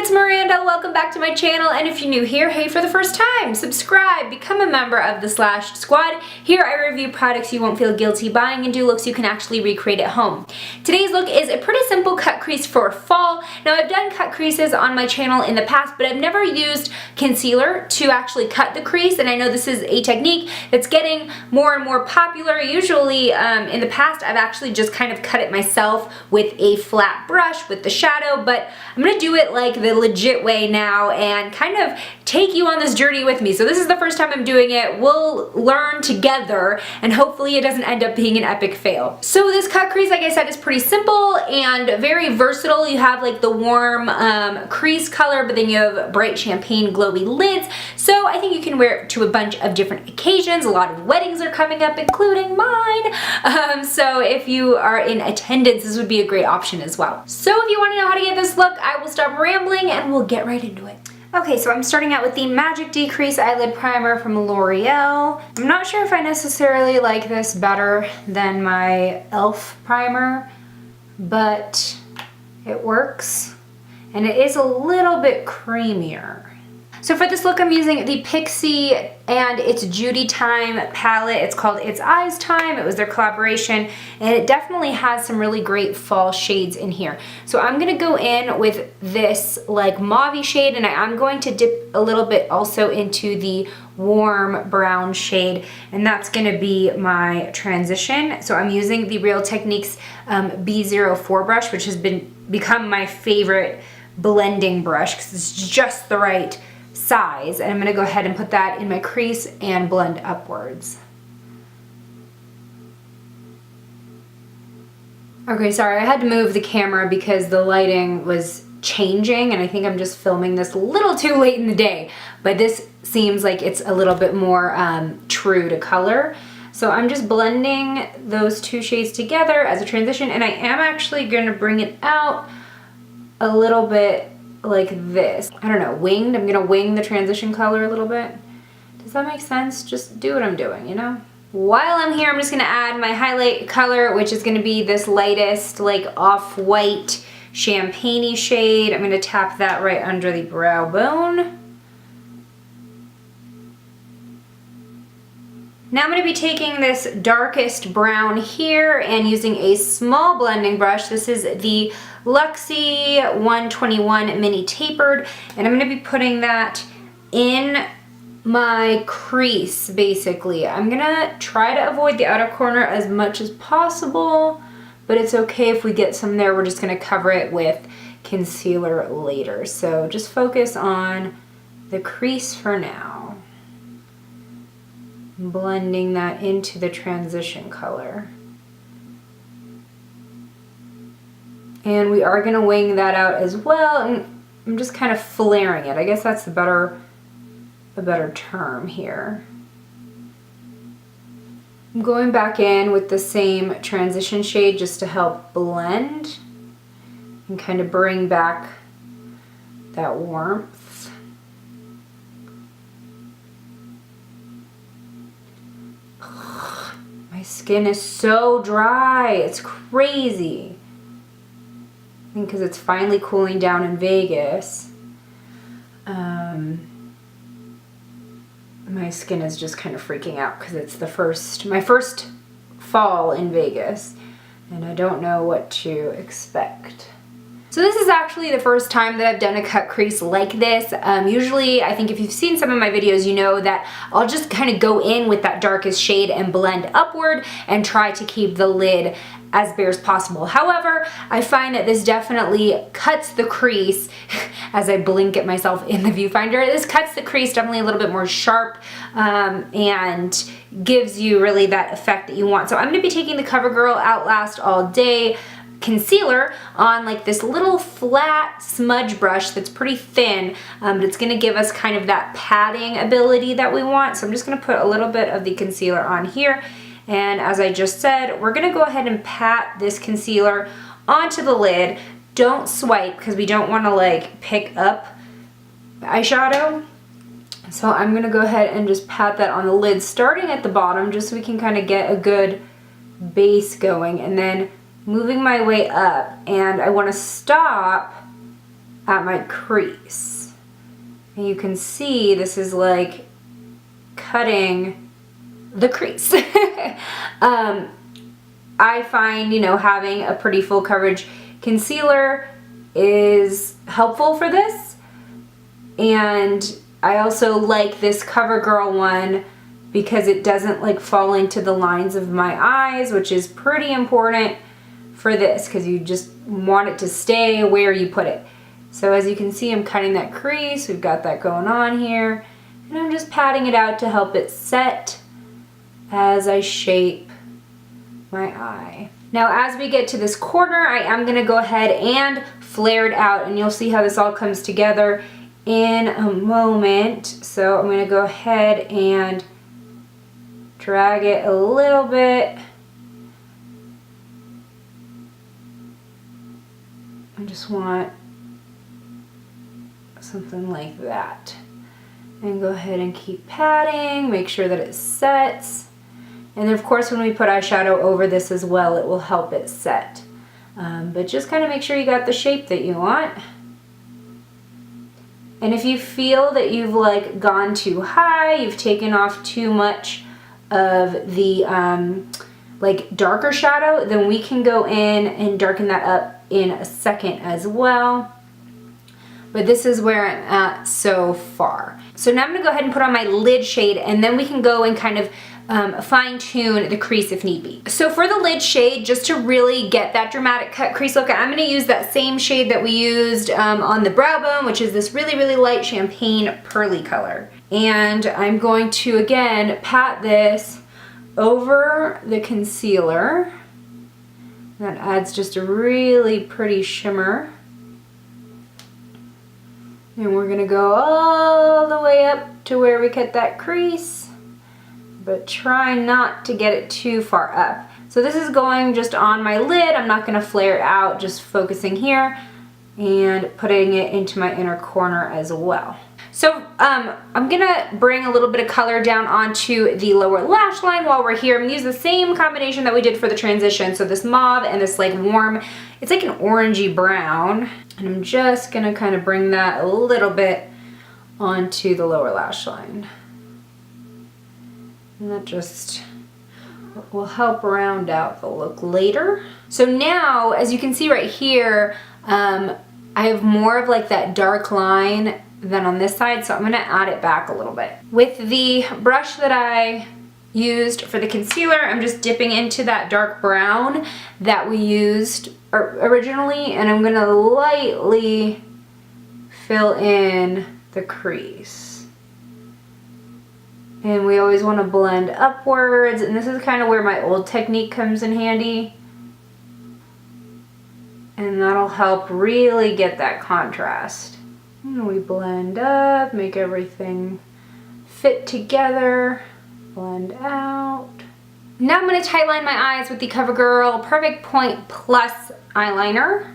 it's Miranda. Welcome back to my channel, and if you're new here, hey, for the first time, subscribe, become a member of the Slash Squad. Here I review products you won't feel guilty buying and do looks you can actually recreate at home. Today's look is a pretty simple cut crease for fall. Now I've done cut creases on my channel in the past, but I've never used concealer to actually cut the crease, and I know this is a technique that's getting more and more popular. Usually in the past I've actually just kind of cut it myself with a flat brush with the shadow, but I'm gonna do it like the legit way now and kind of take you on this journey with me. So this is the first time I'm doing it. We'll learn together and hopefully it doesn't end up being an epic fail. So this cut crease, like I said, is pretty simple and very versatile. You have like the warm crease color, but then you have bright champagne glowy lids. So I think you can wear it to a bunch of different occasions. A lot of weddings are coming up, including mine. So if you are in attendance, this would be a great option as well. So if you want to know how to get this look, I will stop rambling and we'll get right into it. Okay, so I'm starting out with the Magic Decrease Eyelid Primer from L'Oreal. I'm not sure if I necessarily like this better than my e.l.f. primer, but it works, and it is a little bit creamier. So for this look, I'm using the Pixie and It's Judy Time palette. It's called It's Eyes Time. It was their collaboration, and it definitely has some really great fall shades in here. So I'm gonna go in with this like mauve shade, and I'm going to dip a little bit also into the warm brown shade, and that's gonna be my transition. So I'm using the Real Techniques B04 brush, which has become my favorite blending brush because it's just the right size, and I'm gonna go ahead and put that in my crease and blend upwards. Okay, sorry, I had to move the camera because the lighting was changing, and I think I'm just filming this a little too late in the day, but this seems like it's a little bit more true to color. So I'm just blending those two shades together as a transition, and I am actually gonna bring it out a little bit like this. I don't know, winged. I'm gonna wing the transition color a little bit. Does that make sense? Just do what I'm doing, you know? While I'm here, I'm just gonna add my highlight color, which is gonna be this lightest, like off-white champagne-y shade. I'm gonna tap that right under the brow bone. Now I'm going to be taking this darkest brown here and using a small blending brush. This is the Luxie 121 Mini Tapered, and I'm going to be putting that in my crease, basically. I'm going to try to avoid the outer corner as much as possible, but it's okay if we get some there. We're just going to cover it with concealer later. So just focus on the crease for now. Blending that into the transition color. And we are gonna wing that out as well, and I'm just kind of flaring it. I guess that's a better term here. I'm going back in with the same transition shade just to help blend and kind of bring back that warmth. My skin is so dry, it's crazy. I think because it's finally cooling down in Vegas. My skin is just kind of freaking out because it's my first fall in Vegas, and I don't know what to expect. So this is actually the first time that I've done a cut crease like this. Usually, I think if you've seen some of my videos, you know that I'll just kind of go in with that darkest shade and blend upward and try to keep the lid as bare as possible. However, I find that this definitely cuts the crease as I blink at myself in the viewfinder. This cuts the crease definitely a little bit more sharp and gives you really that effect that you want. So I'm going to be taking the CoverGirl Outlast All Day concealer on like this little flat smudge brush that's pretty thin, but it's going to give us kind of that padding ability that we want. So I'm just going to put a little bit of the concealer on here, and as I just said, we're going to go ahead and pat this concealer onto the lid. Don't swipe because we don't want to like pick up eyeshadow. So I'm going to go ahead and just pat that on the lid starting at the bottom just so we can kind of get a good base going, and then moving my way up, and I want to stop at my crease. And you can see this is like cutting the crease. I find, you know, having a pretty full coverage concealer is helpful for this. And I also like this CoverGirl one because it doesn't like fall into the lines of my eyes, which is pretty important for this because you just want it to stay where you put it. So as you can see, I'm cutting that crease. We've got that going on here. And I'm just patting it out to help it set as I shape my eye. Now as we get to this corner, I am going to go ahead and flare it out, and you'll see how this all comes together in a moment. So I'm going to go ahead and drag it a little bit. I just want something like that. And go ahead and keep patting, make sure that it sets. And of course when we put eyeshadow over this as well, it will help it set. But just kind of make sure you got the shape that you want. And if you feel that you've like gone too high, you've taken off too much of the like darker shadow, then we can go in and darken that up in a second as well. But this is where I'm at so far. So now I'm going to go ahead and put on my lid shade, and then we can go and kind of fine-tune the crease if need be. So for the lid shade, just to really get that dramatic cut crease look, I'm going to use that same shade that we used on the brow bone, which is this really, really light champagne pearly color. And I'm going to, again, pat this over the concealer. That adds just a really pretty shimmer. And we're going to go all the way up to where we cut that crease, but try not to get it too far up. So this is going just on my lid. I'm not going to flare it out, just focusing here and putting it into my inner corner as well. So I'm going to bring a little bit of color down onto the lower lash line while we're here. I'm going to use the same combination that we did for the transition. So this mauve and this like warm, it's like an orangey brown. And I'm just going to kind of bring that a little bit onto the lower lash line. And that just will help round out the look later. So now, as you can see right here, I have more of like that dark line than on this side, so I'm going to add it back a little bit. With the brush that I used for the concealer, I'm just dipping into that dark brown that we used originally, and I'm going to lightly fill in the crease. And we always want to blend upwards, and this is kind of where my old technique comes in handy. And that'll help really get that contrast. And we blend up, make everything fit together, blend out. Now I'm going to tightline my eyes with the CoverGirl Perfect Point Plus eyeliner.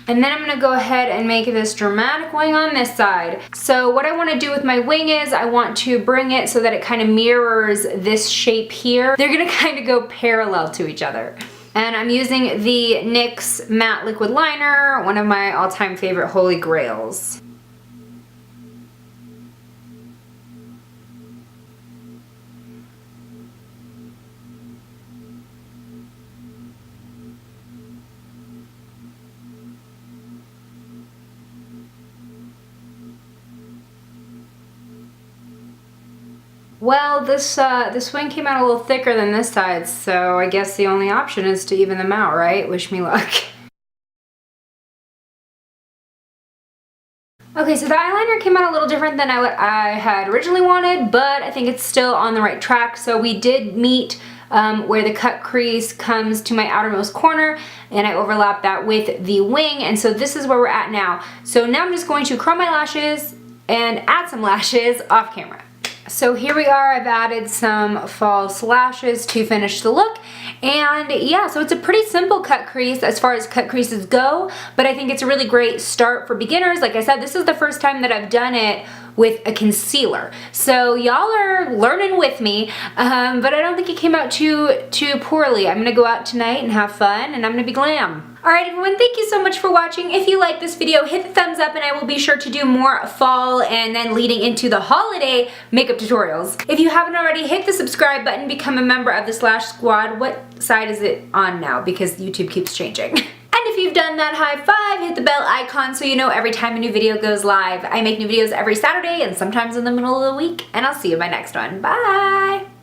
And then I'm going to go ahead and make this dramatic wing on this side. So what I want to do with my wing is I want to bring it so that it kind of mirrors this shape here. They're going to kind of go parallel to each other. And I'm using the NYX Matte Liquid Liner, one of my all-time favorite holy grails. Well, this wing came out a little thicker than this side, so I guess the only option is to even them out, right? Wish me luck. Okay, so the eyeliner came out a little different than what I had originally wanted, but I think it's still on the right track. So we did meet where the cut crease comes to my outermost corner, and I overlap that with the wing, and so this is where we're at now. So now I'm just going to curl my lashes and add some lashes off camera. So here we are, I've added some false lashes to finish the look, and yeah, so it's a pretty simple cut crease as far as cut creases go, but I think it's a really great start for beginners. Like I said, this is the first time that I've done it with a concealer. So y'all are learning with me, but I don't think it came out too poorly. I'm gonna go out tonight and have fun, and I'm gonna be glam. Alright everyone, thank you so much for watching. If you like this video, hit the thumbs up and I will be sure to do more fall and then leading into the holiday makeup tutorials. If you haven't already, hit the subscribe button, become a member of the Slash Squad. What side is it on now? Because YouTube keeps changing. And if you've done that, high five, hit the bell icon so you know every time a new video goes live. I make new videos every Saturday and sometimes in the middle of the week, and I'll see you in my next one. Bye!